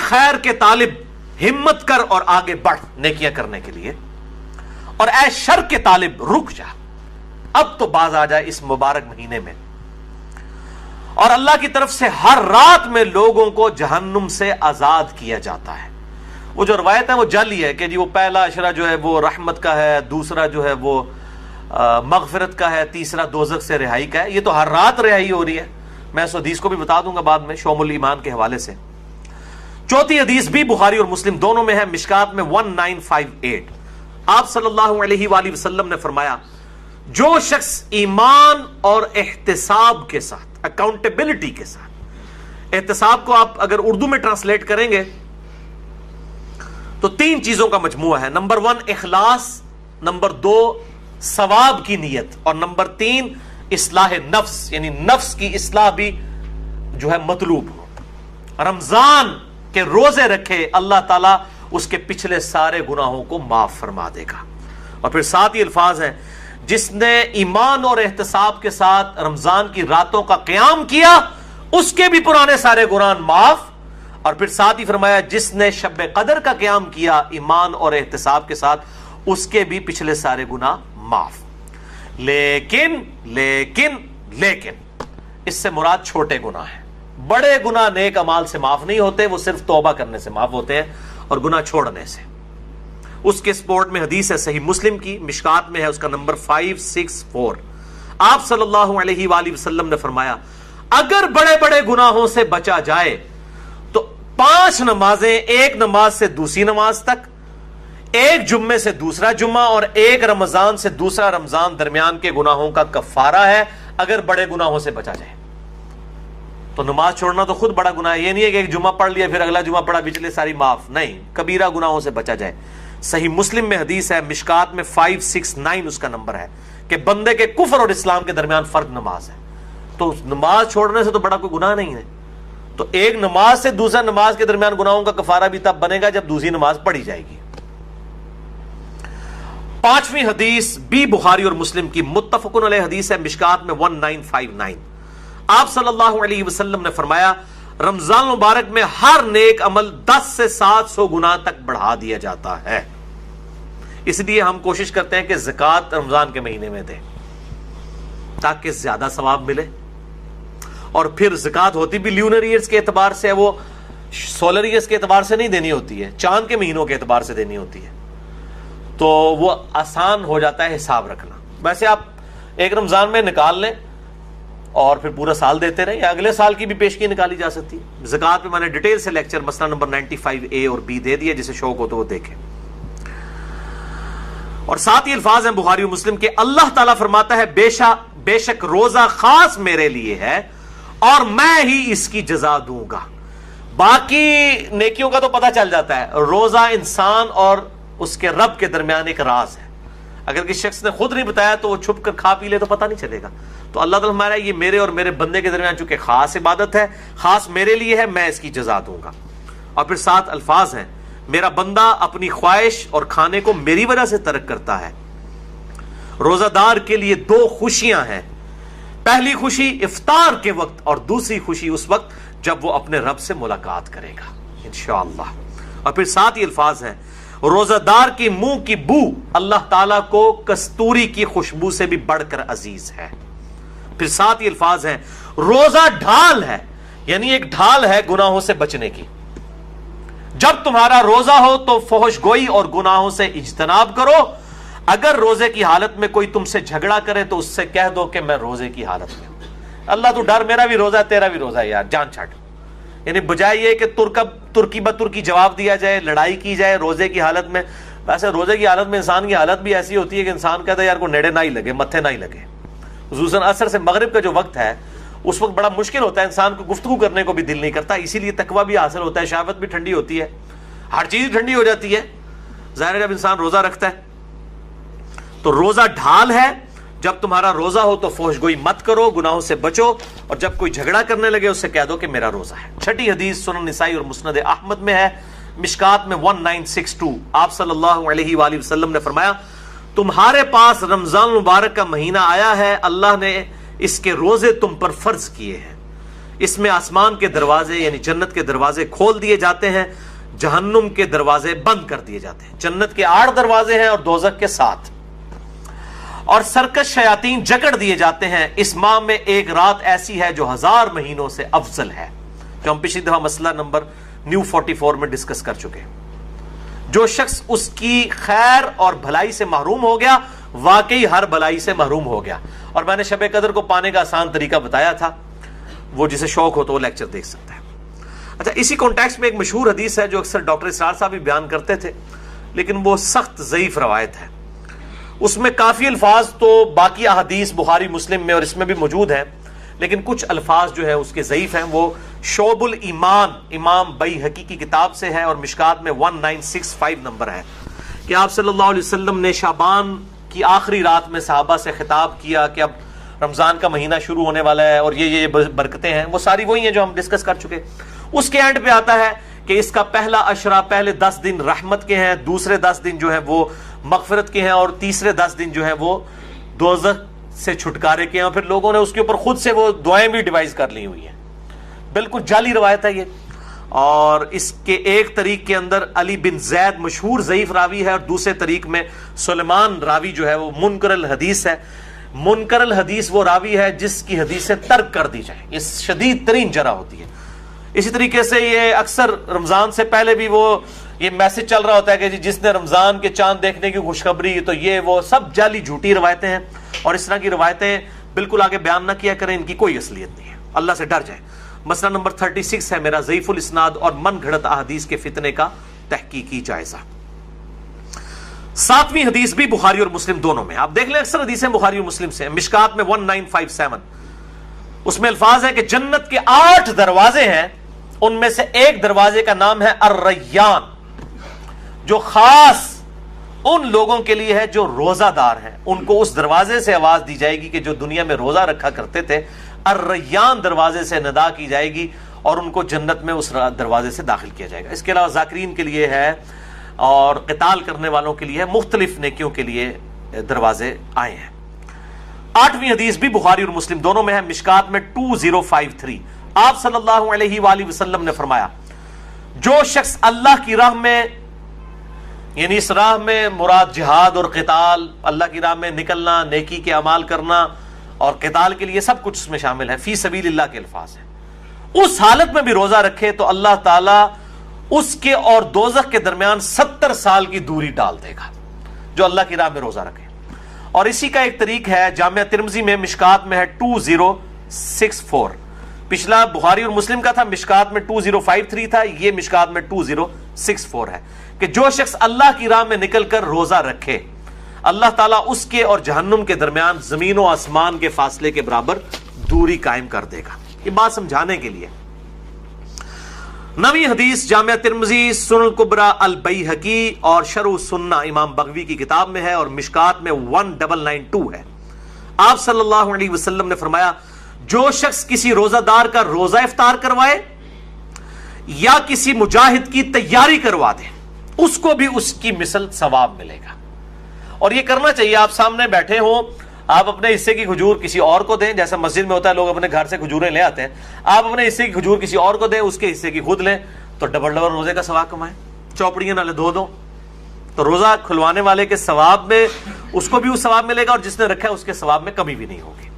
خیر کے طالب ہمت کر اور آگے بڑھ نیکیاں کرنے کے لیے، اور اے شر کے طالب رک جا، اب تو باز آ جائے اس مبارک مہینے میں۔ اور اللہ کی طرف سے ہر رات میں لوگوں کو جہنم سے آزاد کیا جاتا ہے۔ وہ جو روایت ہے وہ جعلی ہے کہ جی وہ پہلا عشرہ جو ہے وہ رحمت کا ہے، دوسرا جو ہے وہ مغفرت کا ہے، تیسرا دوزخ سے رہائی کا ہے۔ یہ تو ہر رات رہائی ہو رہی ہے، میں اس حدیث کو بھی بتا دوں گا بعد میں شعب الایمان کے حوالے سے۔ چوتھی حدیث بھی بخاری اور مسلم دونوں میں ہے، مشکات میں 1958۔ آپ صلی اللہ علیہ وآلہ وسلم نے فرمایا، جو شخص ایمان اور احتساب کے ساتھ، اکاؤنٹیبلٹی کے ساتھ، احتساب کو آپ اگر اردو میں ٹرانسلیٹ کریں گے تو تین چیزوں کا مجموعہ ہے۔ نمبر 1 اخلاص، نمبر 2 ثواب کی نیت، اور نمبر 3 اصلاح نفس، یعنی نفس کی اصلاح بھی جو ہے مطلوب ہو۔ رمضان کے روزے رکھے، اللہ تعالیٰ اس کے پچھلے سارے گناہوں کو معاف فرما دے گا۔ اور پھر ساتھ ہی الفاظ ہیں، جس نے ایمان اور احتساب کے ساتھ رمضان کی راتوں کا قیام کیا اس کے بھی پرانے سارے گناہ معاف۔ اور پھر ساتھ ہی فرمایا، جس نے شب قدر کا قیام کیا ایمان اور احتساب کے ساتھ اس کے بھی پچھلے سارے گناہ معاف۔ لیکن اس سے مراد چھوٹے گناہ ہیں، بڑے گناہ نیک اعمال سے معاف نہیں ہوتے، وہ صرف توبہ کرنے سے معاف ہوتے ہیں اور گناہ چھوڑنے سے۔ اس کے سپورٹ میں حدیث ہے صحیح مسلم کی، مشکات میں ہے، اس کا نمبر 564۔ آپ صلی اللہ علیہ وآلہ وسلم نے فرمایا، اگر بڑے بڑے گناہوں سے بچا جائے تو 5 نمازیں، ایک نماز سے دوسری نماز تک، ایک جمعے سے دوسرا جمعہ، اور ایک رمضان سے دوسرا رمضان درمیان کے گناہوں کا کفارہ ہے، اگر بڑے گناہوں سے بچا جائے۔ تو نماز چھوڑنا تو خود بڑا گناہ ہے، یہ نہیں ہے کہ ایک جمعہ پڑھ لیا پھر اگلا جمعہ پڑھا پچھلے ساری معاف، نہیں، کبیرہ گناہوں سے بچا جائے۔ صحیح مسلم میں حدیث ہے، مشکات میں 569 اس کا نمبر ہے، کہ بندے کے کفر اور اسلام کے درمیان فرق نماز ہے۔ تو نماز چھوڑنے سے تو بڑا کوئی گناہ نہیں ہے۔ تو ایک نماز سے دوسرا نماز کے درمیان گناہوں کا کفارہ بھی تب بنے گا جب دوسری نماز پڑھی جائے گی۔ 5ویں حدیث بھی بخاری اور مسلم کی متفقن علیہ حدیث ہے، مشکات میں 1959۔ آپ صلی اللہ علیہ وسلم نے فرمایا، رمضان مبارک میں ہر نیک عمل 10 سے 700 گنا تک بڑھا دیا جاتا ہے۔ اس لیے ہم کوشش کرتے ہیں کہ زکوٰۃ رمضان کے مہینے میں دیں تاکہ زیادہ ثواب ملے۔ اور پھر زکوٰۃ ہوتی بھی لیونر ایئرز کے اعتبار سے، وہ سولر ایئرز کے اعتبار سے نہیں دینی ہوتی ہے، چاند کے مہینوں کے اعتبار سے دینی ہوتی ہے، تو وہ آسان ہو جاتا ہے حساب رکھنا۔ ویسے آپ ایک رمضان میں نکال لیں اور پھر پورا سال دیتے رہیں، یا اگلے سال کی بھی پیشگی نکالی جا سکتی ہے۔ زکوٰۃ پہ میں نے ڈیٹیل سے لیکچر مسئلہ نمبر 95A اور B دے دیا، جسے شوق ہو تو وہ دیکھیں۔ اور ساتھ ہی الفاظ ہیں بخاری و مسلم کے، اللہ تعالیٰ فرماتا ہے، بے شک روزہ خاص میرے لیے ہے اور میں ہی اس کی جزا دوں گا۔ باقی نیکیوں کا تو پتہ چل جاتا ہے، روزہ انسان اور اس کے رب کے درمیان ایک راز ہے، اگر کسی شخص نے خود نہیں بتایا تو وہ چھپ کر کھا پی لے تو پتہ نہیں چلے گا۔ تو اللہ تعالیٰ ہمارا یہ میرے اور میرے بندے کے درمیان چونکہ خاص عبادت ہے، خاص میرے لیے ہے، میں اس کی جزا دوں گا۔ اور پھر 7 الفاظ ہیں، میرا بندہ اپنی خواہش اور کھانے کو میری وجہ سے ترک کرتا ہے۔ روزہ دار کے لیے 2 خوشیاں ہیں، پہلی خوشی افطار کے وقت اور دوسری خوشی اس وقت جب وہ اپنے رب سے ملاقات کرے گا انشاءاللہ۔ اور پھر 7 ہی الفاظ ہیں، روزہ دار کی منہ کی بو اللہ تعالیٰ کو کستوری کی خوشبو سے بھی بڑھ کر عزیز ہے۔ پھر 7 ہی الفاظ ہیں، روزہ ڈھال ہے، یعنی ایک ڈھال ہے گناہوں سے بچنے کی۔ جب تمہارا روزہ ہو تو فحش گوئی اور گناہوں سے اجتناب کرو، اگر روزے کی حالت میں کوئی تم سے جھگڑا کرے تو اس سے کہہ دو کہ میں روزے کی حالت میں ہوں۔ اللہ تو ڈر، میرا بھی روزہ ہے تیرا بھی روزہ ہے یار، جان چھاٹ۔ یعنی بجائے یہ کہ ترکی بترکی جواب دیا جائے، لڑائی کی جائے روزے کی حالت میں۔ ویسے روزے کی حالت میں انسان کی حالت بھی ایسی ہوتی ہے کہ انسان کہتا ہے یار کو نیڑے نہ ہی لگے، متھے نہ ہی لگے۔ خصوصاً عصر سے مغرب کا جو وقت ہے اس وقت بڑا مشکل ہوتا ہے، انسان کو گفتگو کرنے کو بھی دل نہیں کرتا، اسی لیے تقویٰ بھی حاصل ہوتا ہے، شہوت بھی ٹھنڈی ہوتی ہے، ہر چیز ٹھنڈی ہو جاتی ہے ظاہر ہے جب انسان روزہ رکھتا ہے۔ تو روزہ ڈھال ہے، جب تمہارا روزہ ہو تو فحش گوئی مت کرو، گناہوں سے بچو، اور جب کوئی جھگڑا کرنے لگے اس سے کہہ دو کہ میرا روزہ ہے۔ 6 حدیث سنن نسائی اور مسند احمد میں ہے، مشکات میں 1962۔ آپ صلی اللہ علیہ وآلہ وسلم نے فرمایا، تمہارے پاس رمضان مبارک کا مہینہ آیا ہے، اللہ نے اس کے روزے تم پر فرض کیے ہیں، اس میں آسمان کے دروازے یعنی جنت کے دروازے کھول دیے جاتے ہیں، جہنم کے دروازے بند کر دیے جاتے ہیں۔ جنت کے 8 دروازے ہیں اور دوزخ کے 7، اور سرکش شیاطین جکڑ دیے جاتے ہیں۔ اس ماہ میں ایک رات ایسی ہے جو 1000 مہینوں سے افضل ہے، جو ہم پچھلی دفعہ مسئلہ نمبر نیو 44 میں ڈسکس کر چکے ہیں۔ جو شخص اس کی خیر اور بھلائی سے محروم ہو گیا، واقعی ہر بھلائی سے محروم ہو گیا۔ اور میں نے شب قدر کو پانے کا آسان طریقہ بتایا تھا، وہ جسے شوق ہو تو وہ لیکچر دیکھ سکتا ہے۔ اچھا، اسی کانٹیکسٹ میں ایک مشہور حدیث ہے جو اکثر ڈاکٹر اسرار صاحب بھی بیان کرتے تھے، لیکن وہ سخت ضعیف روایت ہے۔ اس میں کافی الفاظ تو باقی احادیث بخاری مسلم میں اور اس میں بھی موجود ہیں، لیکن کچھ الفاظ جو ہے اس کے ضعیف ہیں۔ وہ شعب الایمان امام بیہقی کی کتاب سے ہے اور مشکات میں 1965 نمبر ہے کہ آپ صلی اللہ علیہ وسلم نے شعبان کی آخری رات میں صحابہ سے خطاب کیا کہ اب رمضان کا مہینہ شروع ہونے والا ہے اور یہ برکتیں ہیں، وہ ساری وہی ہیں جو ہم ڈسکس کر چکے۔ اس کے اینڈ پہ آتا ہے کہ اس کا پہلا عشرہ، پہلے 10 دن رحمت کے ہیں، دوسرے 10 دن جو ہے وہ مغفرت کے ہیں، اور تیسرے 10 دن جو ہے وہ دوزخ سے چھٹکارے کے ہیں۔ اور پھر لوگوں نے اس کے اوپر خود سے وہ دعائیں بھی ڈیوائز کر لی ہوئی ہیں۔ بالکل جعلی روایت ہے یہ۔ اور اس کے ایک طریق کے اندر علی بن زید مشہور ضعیف راوی ہے، اور دوسرے طریق میں سلیمان راوی جو ہے وہ منکر الحدیث ہے۔ منکر الحدیث وہ راوی ہے جس کی حدیثیں ترک کر دی جائیں، یہ شدید ترین جرح ہوتی ہے۔ اسی طریقے سے یہ اکثر رمضان سے پہلے بھی وہ یہ میسج چل رہا ہوتا ہے کہ جس نے رمضان کے چاند دیکھنے کی خوشخبری، تو یہ وہ سب جعلی جھوٹی روایتیں ہیں، اور اس طرح کی روایتیں بالکل آگے بیان نہ کیا کریں، ان کی کوئی اصلیت نہیں ہے، اللہ سے ڈر جائیں۔ مسئلہ نمبر 36 ہے میرا ضعیف الاسناد اور من گھڑت احادیث کے فتنے کا تحقیقی جائزہ۔ 7ویں حدیث بھی بخاری اور مسلم دونوں میں، آپ دیکھ لیں اکثر حدیثیں بخاری اور مسلم سے ہیں۔ مشکات میں 1957 اس میں الفاظ ہے کہ جنت کے 8 دروازے ہیں، ان میں سے ایک دروازے کا نام ہے الریان، جو خاص ان لوگوں کے لیے ہے جو روزہ دار ہیں۔ ان کو اس دروازے سے آواز دی جائے گی کہ جو دنیا میں روزہ رکھا کرتے تھے، الریان دروازے سے ندا کی جائے گی اور ان کو جنت میں اس دروازے سے داخل کیا جائے گا۔ اس کے علاوہ ذاکرین کے لیے ہے اور قتال کرنے والوں کے لیے، مختلف نیکیوں کے لیے دروازے آئے ہیں۔ 8ویں حدیث بھی بخاری اور مسلم دونوں میں ہے، مشکات میں 2053۔ آپ صلی اللہ علیہ وآلہ وسلم نے فرمایا، جو شخص اللہ کی راہ میں، یعنی اس راہ میں مراد جہاد اور قتال، اللہ کی راہ میں نکلنا، نیکی کے اعمال کرنا اور قتال کے لیے سب کچھ اس میں شامل ہے، فی سبیل اللہ کے الفاظ ہیں، اس حالت میں بھی روزہ رکھے تو اللہ تعالیٰ اس کے اور دوزخ کے درمیان 70 سال کی دوری ڈال دے گا، جو اللہ کی راہ میں روزہ رکھے۔ اور اسی کا ایک طریق ہے جامعہ ترمذی میں، مشکات میں ہے 2064۔ پچھلا بخاری اور مسلم کا تھا، مشکات میں 2053 تھا، یہ مشکات میں 2064 ہے کہ جو شخص اللہ کی راہ میں نکل کر روزہ رکھے، اللہ تعالیٰ اس کے اور جہنم کے درمیان زمین و آسمان کے فاصلے کے برابر دوری قائم کر دے گا۔ یہ بات سمجھانے کے لیے 9ویں حدیث جامعہ ترمذی، سنن الکبریٰ البیہقی اور شرح السنہ امام بغوی کی کتاب میں ہے اور مشکات میں 1992 ہے۔ آپ صلی اللہ علیہ وسلم نے فرمایا، جو شخص کسی روزہ دار کا روزہ افطار کروائے یا کسی مجاہد کی تیاری کروا دے، اس کو بھی اس کی مثل ثواب ملے گا۔ اور یہ کرنا چاہیے، آپ سامنے بیٹھے ہوں، آپ اپنے حصے کی کھجور کسی اور کو دیں، جیسا مسجد میں ہوتا ہے لوگ اپنے گھر سے کھجوریں لے آتے ہیں، آپ اپنے حصے کی کھجور کسی اور کو دیں، اس کے حصے کی خود لیں، تو ڈبل روزے کا ثواب کمائیں۔ چوپڑیاں نالے دو تو روزہ کھلوانے والے کے ثواب میں اس کو بھی اس ثواب ملے گا، اور جس نے رکھا ہے اس کے ثواب میں کمی بھی نہیں ہوگی۔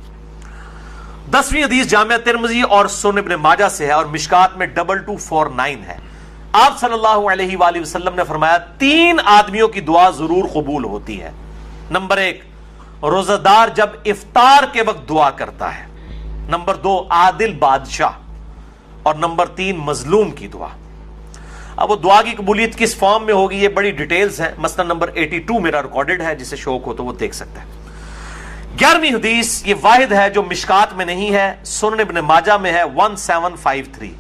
10ویں حدیث جامعہ ترمذی اور سنن ابن ماجہ سے ہے اور مشکات میں 2249 ہے۔ آپ صلی اللہ علیہ وآلہ وسلم نے فرمایا، 3 آدمیوں کی دعا ضرور قبول ہوتی ہے۔ نمبر 1، روزہ دار جب افطار کے وقت دعا کرتا ہے۔ نمبر 2، عادل بادشاہ، اور نمبر 3، مظلوم کی دعا۔ اب وہ دعا کی قبولیت کس فارم میں ہوگی، یہ بڑی ڈیٹیلز ہیں، مسئلہ نمبر 82 میرا ریکارڈڈ ہے، جسے شوق ہو تو وہ دیکھ سکتا ہے۔ 11ویں حدیث یہ واحد ہے جو مشکات میں نہیں ہے، سنن ابن ماجہ میں ہے 1753۔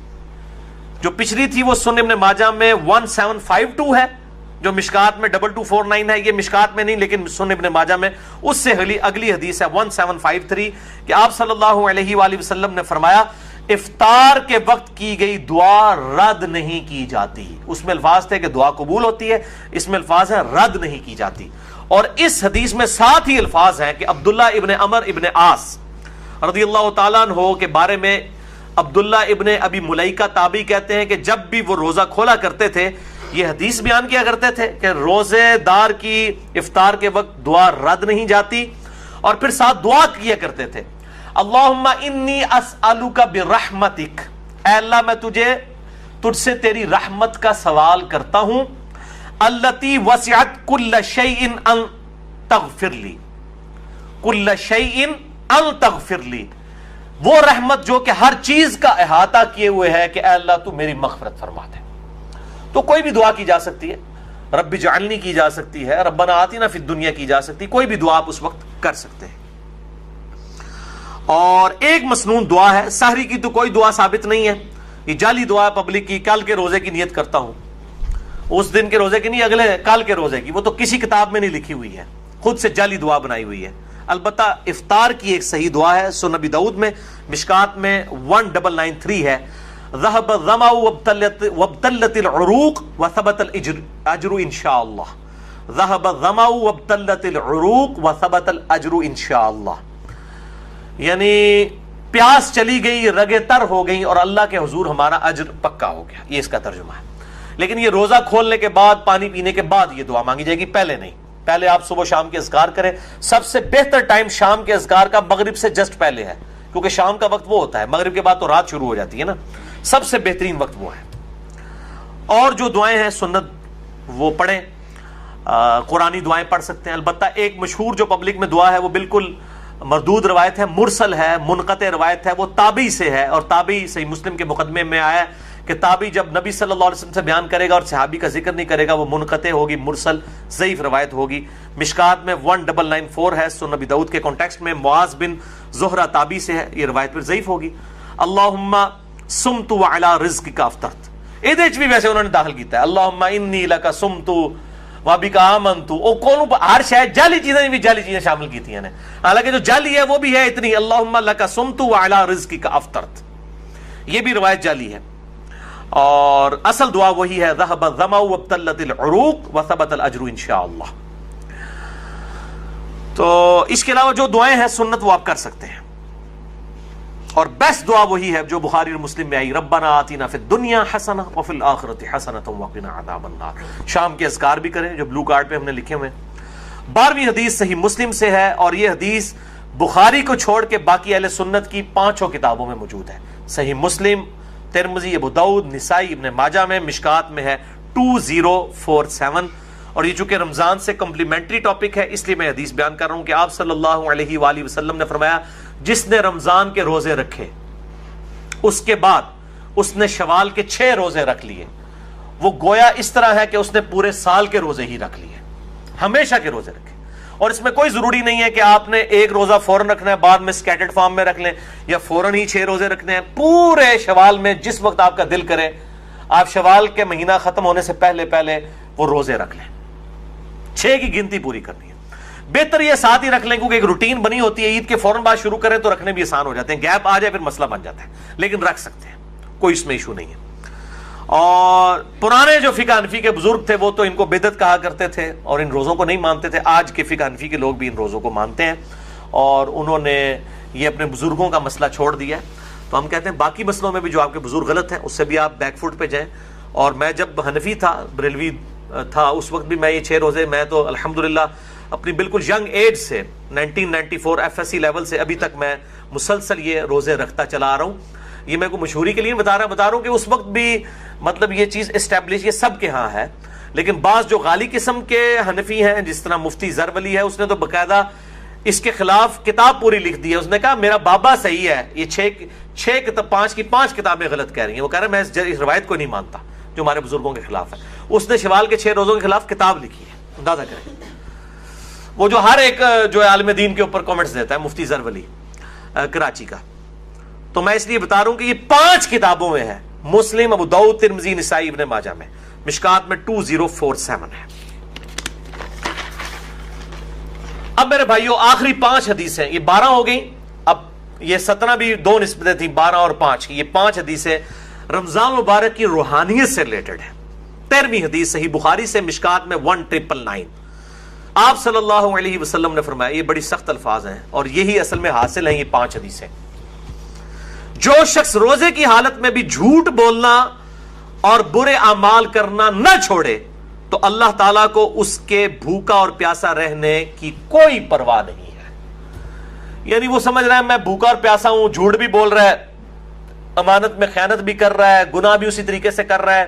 جو پچھلی تھی وہ سنن ابن ماجہ میں 1752 ہے، جو مشکات میں 2249 ہے، یہ مشکات میں نہیں لیکن سنن ابن ماجہ میں۔ اس سے اگلی حدیث ہے 1753 کہ آپ صلی اللہ علیہ وآلہ وسلم نے فرمایا، افطار کے وقت کی گئی دعا رد نہیں کی جاتی۔ اس میں الفاظ تھے کہ دعا قبول ہوتی ہے، اس میں الفاظ ہے رد نہیں کی جاتی۔ اور اس حدیث میں ساتھ ہی الفاظ ہیں کہ عبداللہ ابن عمر ابن عاص رضی اللہ تعالیٰ عنہ کے بارے میں عبداللہ ابن ابی ملیکہ تابعی کہتے ہیں کہ جب بھی وہ روزہ کھولا کرتے تھے یہ حدیث بیان کیا کرتے تھے کہ روزے دار کی افطار کے وقت دعا رد نہیں جاتی، اور پھر ساتھ دعا کیا کرتے تھے اللہم انی اسألک برحمتک، اے اللہ میں تجھ سے تیری رحمت کا سوال کرتا ہوں، التی وسعت کل شیء ان تغفر لی، کل شیء ان تغفر لی، وہ رحمت جو کہ ہر چیز کا احاطہ کیے ہوئے ہے کہ اے اللہ تو میری مغفرت فرما دے۔ تو کوئی بھی دعا کی جا سکتی ہے، رب اجعلنی کی جا سکتی ہے، ربنا آتنا فی الدنیا کی جا سکتی ہے، کوئی بھی دعا آپ اس وقت کر سکتے ہیں۔ اور ایک مسنون دعا ہے، سحری کی تو کوئی دعا ثابت نہیں ہے، یہ جعلی دعا پبلک کی، کل کے روزے کی نیت کرتا ہوں، اس دن کے روزے کی نہیں، اگلے کل کے روزے کی، وہ تو کسی کتاب میں نہیں لکھی ہوئی ہے، خود سے جعلی دعا بنائی ہوئی ہے۔ البتہ افطار کی ایک صحیح دعا ہے، سنن ابی داؤد میں مشکات میں 1993 ہے، ذهب الظمأ وابتلت العروق وثبت الاجر انشاءاللہ، ذهب الظمأ وابتلت العروق وثبت الاجر انشاءاللہ، یعنی پیاس چلی گئی، رگیں تر ہو گئیں، اور اللہ کے حضور ہمارا اجر پکا ہو گیا، یہ اس کا ترجمہ ہے۔ لیکن یہ روزہ کھولنے کے بعد، پانی پینے کے بعد یہ دعا مانگی جائے گی، پہلے نہیں۔ پہلے آپ صبح شام کے اذکار کریں، سب سے بہتر ٹائم شام کے اذکار کا مغرب سے جسٹ پہلے ہے، کیونکہ شام کا وقت وہ ہوتا ہے، مغرب کے بعد تو رات شروع ہو جاتی ہے نا، سب سے بہترین وقت وہ ہے۔ اور جو دعائیں ہیں سنت وہ پڑھیں، قرآنی دعائیں پڑھ سکتے ہیں۔ البتہ ایک مشہور جو پبلک میں دعا ہے وہ بالکل مردود روایت ہے، مرسل ہے، منقطع روایت ہے، وہ تابعی سے ہے، اور تابعی صحیح مسلم کے مقدمے میں آیا ہے کہ تابعی جب نبی صلی اللہ علیہ وسلم سے بیان کرے گا اور صحابی کا ذکر نہیں کرے گا وہ منقطع ہوگی، مرسل ضعیف روایت ہوگی۔ مشکات میں 1994 ہے، سنن ابی داؤد کے کانٹیکسٹ میں معاذ بن زہرہ تابعی سے ہے، یہ روایت پھر ضعیف ہوگی۔ اللہم صمت وعلی رزقک افطرت، یہ بھی ویسے انہوں نے داخل کیتا ہے، اللہم انی لک صمت وبک آمنت، او کون ہر شاید جعلی چیزیں بھی جعلی چیزیں شامل کی تھی، حالانکہ جو جعلی ہے وہ بھی ہے اتنی، اللہم لک صمت وعلی رزقک افطرت، یہ بھی روایت جعلی ہے۔ اور اصل دعا وہی ہے، ذهب الظمأ وابتلت العروق وثبت الاجر انشاءاللہ۔ تو اس کے علاوہ جو دعائیں ہیں سنت وہ آپ کر سکتے ہیں، اور بیسٹ دعا وہی ہے جو بخاری اور مسلم میں آئی، ربنا آتنا فی الدنیا حسنہ وفی الآخرۃ حسنۃ وقنا عذاب النار۔ شام کے اذکار بھی کریں جو بلو کارڈ پہ ہم نے لکھے ہوئے ہیں۔ 12ویں حدیث صحیح مسلم سے ہے، اور یہ حدیث بخاری کو چھوڑ کے باقی اہل سنت کی 5 کتابوں میں موجود ہے، صحیح مسلم، ترمذی، ابو داؤد، نسائی، ابن ماجہ میں، مشکات میں ہے 2047۔ اور یہ چونکہ رمضان سے کمپلیمنٹری ٹاپک ہے اس لیے میں حدیث بیان کر رہا ہوں کہ آپ صلی اللہ علیہ وآلہ وسلم نے فرمایا جس نے رمضان کے روزے رکھے اس کے بعد اس نے شوال کے 6 روزے رکھ لیے، وہ گویا اس طرح ہے کہ اس نے پورے سال کے روزے ہی رکھ لیے، ہمیشہ کے روزے رکھے۔ اور اس میں کوئی ضروری نہیں ہے کہ آپ نے ایک روزہ فوراً رکھنا ہے، بعد میں سکیٹرڈ فارم میں رکھ لیں، یا فوراً ہی 6 روزے رکھنے ہیں۔ پورے شوال میں جس وقت آپ کا دل کرے آپ شوال کے مہینہ ختم ہونے سے پہلے وہ روزے رکھ لیں، 6 کی گنتی پوری کرنی ہے۔ بہتر یہ ساتھ ہی رکھ لیں کیونکہ ایک روٹین بنی ہوتی ہے، عید کے فوراً بعد شروع کریں تو رکھنے بھی آسان ہو جاتے ہیں، گیپ آ جائے پھر مسئلہ بن جاتا ہے، لیکن رکھ سکتے ہیں، کوئی اس میں ایشو نہیں ہے۔ اور پرانے جو فقہ حنفی کے بزرگ تھے وہ تو ان کو بدعت کہا کرتے تھے اور ان روزوں کو نہیں مانتے تھے، آج کے فقہ حنفی کے لوگ بھی ان روزوں کو مانتے ہیں، اور انہوں نے یہ اپنے بزرگوں کا مسئلہ چھوڑ دیا ہے۔ تو ہم کہتے ہیں باقی مسئلوں میں بھی جو آپ کے بزرگ غلط ہیں اس سے بھی آپ بیک فوٹ پہ جائیں۔ اور میں جب حنفی تھا، بریلوی تھا، اس وقت بھی میں یہ 6 روزے، میں تو الحمدللہ اپنی بالکل ینگ ایج سے 1994 FSC لیول سے ابھی تک میں مسلسل یہ روزے رکھتا چلا آ رہا ہوں۔ یہ میں کو مشہوری کے لیے بتا رہا ہوں کہ اس وقت بھی مطلب یہ چیز اسٹیبلش یہ سب کے ہاں ہے، لیکن بعض جو غالی قسم کے حنفی ہیں جس طرح مفتی زر ولی ہے، اس نے تو باقاعدہ اس کے خلاف کتاب پوری لکھ دی ہے۔ اس نے کہا میرا بابا صحیح ہے، یہ 5 کتابیں غلط کہہ رہی ہیں۔ وہ کہہ رہا ہے میں اس روایت کو نہیں مانتا جو ہمارے بزرگوں کے خلاف ہے۔ اس نے شوال کے 6 روزوں کے خلاف کتاب لکھی ہے، اندازہ کریں، وہ جو ہر ایک جو عالم دین کے اوپر کامنٹس دیتا ہے، مفتی زر ولی کراچی کا۔ تو میں اس لیے بتا رہا ہوں کہ یہ 5 کتابوں میں ہے، مسلم، ابو داؤد، ترمذی، نسائی، ابن ماجہ میں، مشکات میں 2047 ہے۔ اب میرے بھائیو آخری 5 حدیثیں، یہ 12 ہو گئیں، اب یہ 17 بھی 2 نسبتیں تھیں، 12 اور 5 کی، یہ 5 حدیثیں رمضان مبارک کی روحانیت سے ریلیٹڈ ہے۔ 13ویں حدیث صحیح بخاری سے، مشکات میں 1999، آپ صلی اللہ علیہ وسلم نے فرمایا، یہ بڑی سخت الفاظ ہیں اور یہی اصل میں حاصل ہیں یہ 5 حدیثیں، جو شخص روزے کی حالت میں بھی جھوٹ بولنا اور برے اعمال کرنا نہ چھوڑے تو اللہ تعالیٰ کو اس کے بھوکا اور پیاسا رہنے کی کوئی پرواہ نہیں ہے. یعنی وہ سمجھ رہا ہے میں بھوکا اور پیاسا ہوں, جھوٹ بھی بول رہا ہے, امانت میں خیانت بھی کر رہا ہے, گناہ بھی اسی طریقے سے کر رہا ہے,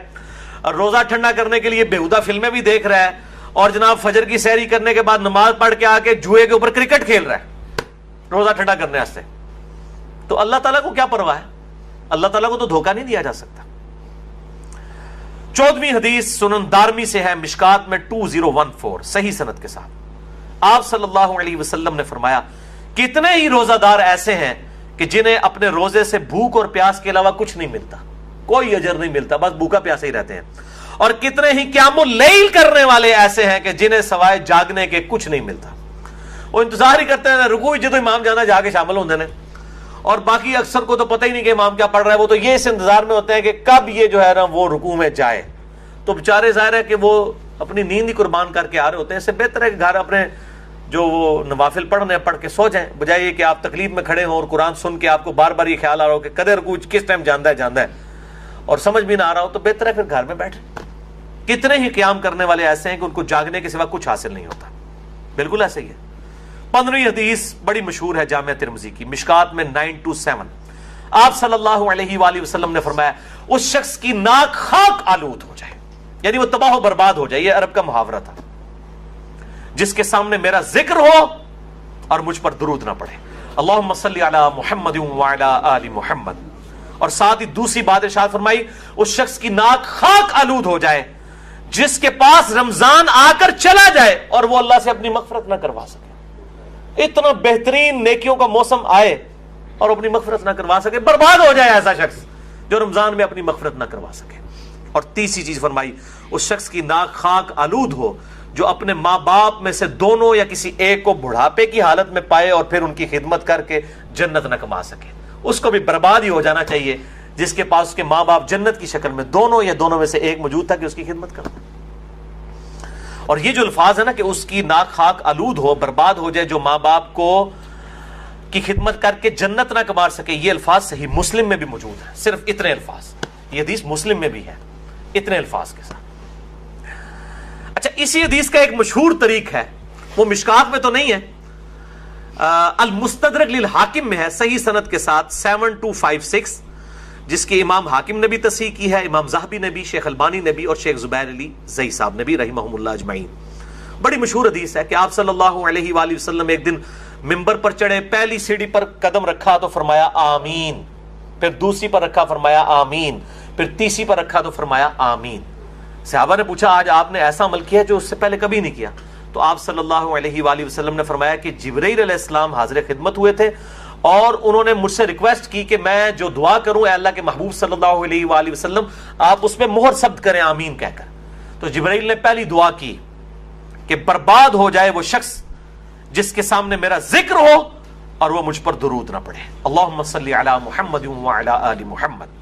اور روزہ ٹھنڈا کرنے کے لیے بیہودہ فلمیں بھی دیکھ رہا ہے, اور جناب فجر کی سحری کرنے کے بعد نماز پڑھ کے آ کے جوئے کے اوپر کرکٹ کھیل رہا ہے روزہ ٹھنڈا کرنے واسطے. تو اللہ تعالیٰ کو کیا پرواہ ہے؟ اللہ تعالیٰ کو تو دھوکہ نہیں دیا جا سکتا. 14ویں حدیث سنن دارمی سے ہے, مشکات میں 2014 صحیح سند کے ساتھ. آپ صلی اللہ علیہ وسلم نے فرمایا کتنے ہی روزہ دار ایسے ہیں کہ جنہیں اپنے روزے سے بھوک اور پیاس کے علاوہ کچھ نہیں ملتا, کوئی اجر نہیں ملتا, بس بھوکا پیاسے ہی رہتے ہیں. اور کتنے ہی قیام اللیل کرنے والے ایسے ہیں کہ جنہیں سوائے جاگنے کے کچھ نہیں ملتا. وہ انتظار ہی کرتے ہیں رکوع جدو امام جانا جا کے شامل ہوندے نے, اور باقی اکثر کو تو پتہ ہی نہیں کہ امام کیا پڑھ رہا ہے, وہ تو یہ اس انتظار میں ہوتے ہیں کہ کب یہ جو ہے نا وہ رکوع میں جائے. تو بیچارے ظاہر ہے کہ وہ اپنی نیند ہی قربان کر کے آ رہے ہوتے ہیں. اس سے بہتر ہے کہ گھر اپنے جو وہ نوافل پڑھنے پڑھ کے سو جائیں, بجائے یہ کہ آپ تکلیف میں کھڑے ہوں اور قرآن سن کے آپ کو بار بار یہ خیال آ رہا ہو کہ کدے رکوع کس ٹائم جاندہ ہے اور سمجھ بھی نہ آ رہا ہو. تو بہتر ہے پھر گھر میں بیٹھے. کتنے ہی قیام کرنے والے ایسے ہیں کہ ان کو جاگنے کے سوا کچھ حاصل نہیں ہوتا. بالکل ایسے ہی ہے. 15ویں حدیث بڑی مشہور ہے جامع ترمذی کی, مشکات میں 927. آپ صلی اللہ علیہ وآلہ وسلم نے فرمایا اس شخص کی ناک خاک آلود ہو جائے, یعنی وہ تباہ و برباد ہو جائے, یہ عرب کا محاورہ تھا, جس کے سامنے میرا ذکر ہو اور مجھ پر درود نہ پڑھے. اللہم صلی علی محمد وعلی آل محمد. اور ساتھ ہی دوسری بات ارشاد فرمائی اس شخص کی ناک خاک آلود ہو جائے جس کے پاس رمضان آ کر چلا جائے اور وہ اللہ سے اپنی مغفرت نہ کروا سکے. اتنا بہترین نیکیوں کا موسم آئے اور اپنی مغفرت نہ کروا سکے, برباد ہو جائے ایسا شخص جو رمضان میں اپنی مغفرت نہ کروا سکے. اور تیسری چیز فرمائی اس شخص کی ناک خاک آلود ہو جو اپنے ماں باپ میں سے دونوں یا کسی ایک کو بڑھاپے کی حالت میں پائے اور پھر ان کی خدمت کر کے جنت نہ کما سکے. اس کو بھی برباد ہی ہو جانا چاہیے جس کے پاس اس کے ماں باپ جنت کی شکل میں دونوں یا دونوں میں سے ایک موجود تھا کہ اس کی خدمت کرتا. اور یہ جو الفاظ ہے نا کہ اس کی ناک خاک آلود ہو, برباد ہو جائے, جو ماں باپ کو کی خدمت کر کے جنت نہ کما سکے, یہ الفاظ صحیح مسلم میں بھی موجود ہیں. صرف اتنے الفاظ, یہ حدیث مسلم میں بھی ہے اتنے الفاظ کے ساتھ. اچھا, اسی حدیث کا ایک مشہور طریق ہے, وہ مشکات میں تو نہیں ہے, المستدرک للحاکم میں ہے صحیح سند کے ساتھ 7256, جس کی امام حاکم نے بھی تصحیح کی ہے, امام ذہبی نے بھی, شیخ البانی نے بھی, اور شیخ زبیر علی زئی صاحب نے بھی رحمہم اللہ اجمعین. بڑی مشہور حدیث ہے کہ آپ صلی اللہ علیہ وآلہ وسلم ایک دن ممبر پر چڑھے, پہلی سیڑھی پر قدم رکھا تو فرمایا آمین, پھر دوسری پر رکھا فرمایا آمین, پھر تیسری پر رکھا تو فرمایا آمین. صحابہ نے پوچھا آج آپ نے ایسا عمل کیا جو اس سے پہلے کبھی نہیں کیا؟ تو آپ صلی اللہ علیہ وآلہ وسلم نے فرمایا کہ جبرائیل علیہ السلام حاضر خدمت ہوئے تھے اور انہوں نے مجھ سے ریکویسٹ کی کہ میں جو دعا کروں اے اللہ کے محبوب صلی اللہ علیہ وآلہ وسلم آپ اس میں مہر ثبت کریں آمین کہہ کر. تو جبرائیل نے پہلی دعا کی کہ برباد ہو جائے وہ شخص جس کے سامنے میرا ذکر ہو اور وہ مجھ پر درود نہ پڑھے. اللہم صلی علی محمد وعلی آل محمد.